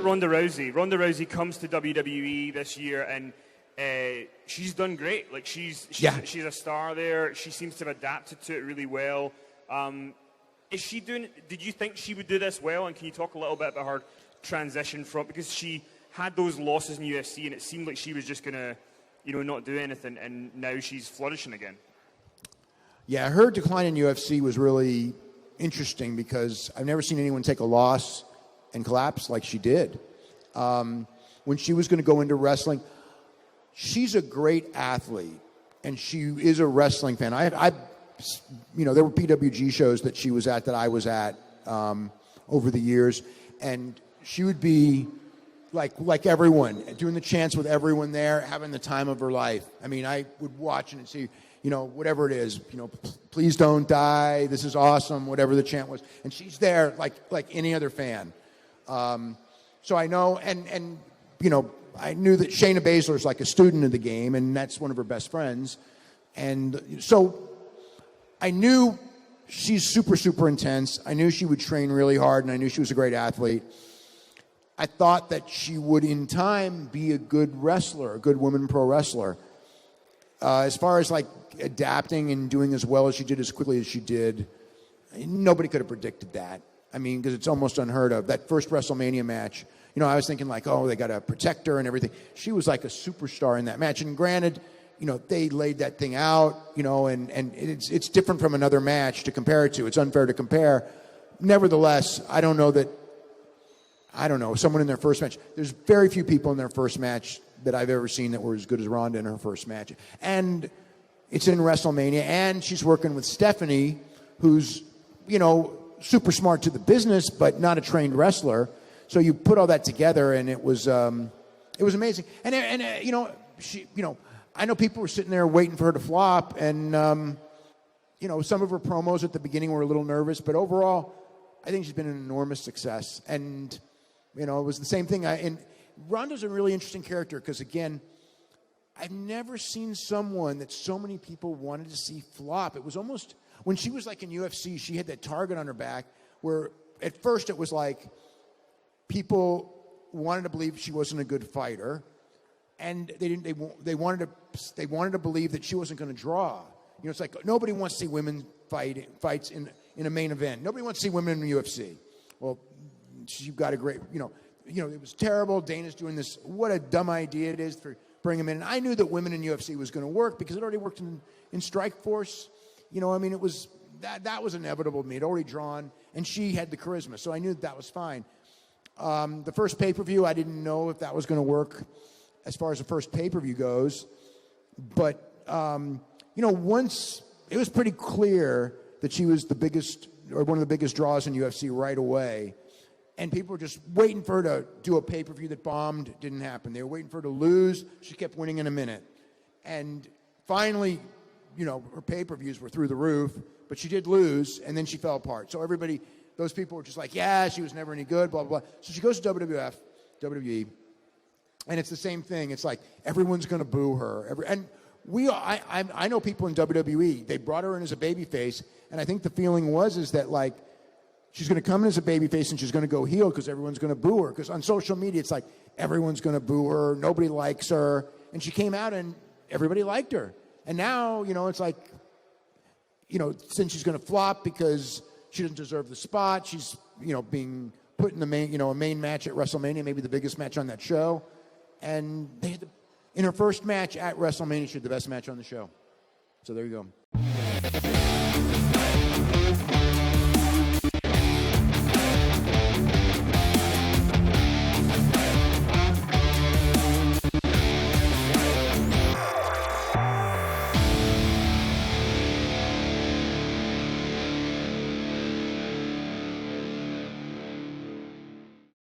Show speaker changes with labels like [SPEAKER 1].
[SPEAKER 1] at Ronda Rousey. Ronda Rousey comes to WWE this year, and she's done great. Like she's a star there. She seems to have adapted to it really well. Is she doing? Did you think she would do this well? And can you talk a little bit about her transition from, because she had those losses in UFC, and it seemed like she was just gonna, not do anything, and now she's flourishing again.
[SPEAKER 2] Yeah, her decline in UFC was really interesting because I've never seen anyone take a loss and collapse like she did. When she was going to go into wrestling, she's a great athlete, and she is a wrestling fan. There were PWG shows that she was at that I was at over the years, and she would be like everyone, doing the chants with everyone there, having the time of her life. I mean, I would watch and see, whatever it is, please don't die, this is awesome, whatever the chant was. And she's there like any other fan. So I know, and I knew that Shayna Baszler's like a student of the game, and that's one of her best friends. And so I knew she's super, super intense. I knew she would train really hard, and I knew she was a great athlete. I thought that she would, in time, be a good wrestler, a good women pro wrestler. As far as like adapting and doing as well as she did, as quickly as she did, nobody could have predicted that. I mean, because it's almost unheard of. That first WrestleMania match, I was thinking like, oh, they got to protect her and everything. She was like a superstar in that match. And granted, they laid that thing out, and it's different from another match to compare it to. It's unfair to compare. Nevertheless, someone in their first match. There's very few people in their first match that I've ever seen that were as good as Ronda in her first match. And it's in WrestleMania, and she's working with Stephanie, who's, super smart to the business, but not a trained wrestler. So you put all that together, and it was amazing. And I know people were sitting there waiting for her to flop, and, some of her promos at the beginning were a little nervous, but overall, I think she's been an enormous success. And, it was the same thing. And Ronda's a really interesting character because, again, I've never seen someone that so many people wanted to see flop. It was almost, when she was like in UFC, she had that target on her back where at first it was like people wanted to believe she wasn't a good fighter, and they wanted to believe that she wasn't going to draw. It's like nobody wants to see women fights in a main event. Nobody wants to see women in the UFC. Well, you've got a great, it was terrible. Dana's doing this. What a dumb idea it is for bring them in. And I knew that women in UFC was going to work because it already worked in Strikeforce. It was that was inevitable to me. It already drawn, and she had the charisma, so I knew that was fine. The first pay-per-view, I didn't know if that was going to work as far as the first pay-per-view goes, but once it was pretty clear that she was the biggest or one of the biggest draws in UFC right away. And people were just waiting for her to do a pay-per-view that bombed. Didn't happen. They were waiting for her to lose. She kept winning in a minute. And finally, her pay-per-views were through the roof, but she did lose, and then she fell apart. So everybody, those people were just like, yeah, she was never any good, blah, blah, blah. So she goes to WWE, and it's the same thing. It's like everyone's going to boo her. I know people in WWE, they brought her in as a babyface, and I think the feeling is that, like, she's going to come in as a babyface and she's going to go heel because everyone's going to boo her. Because on social media, it's like everyone's going to boo her. Nobody likes her. And she came out and everybody liked her. And now, it's like, since she's going to flop because she doesn't deserve the spot, she's, being put in the main, a main match at WrestleMania, maybe the biggest match on that show. And in her first match at WrestleMania, she had the best match on the show. So there you go.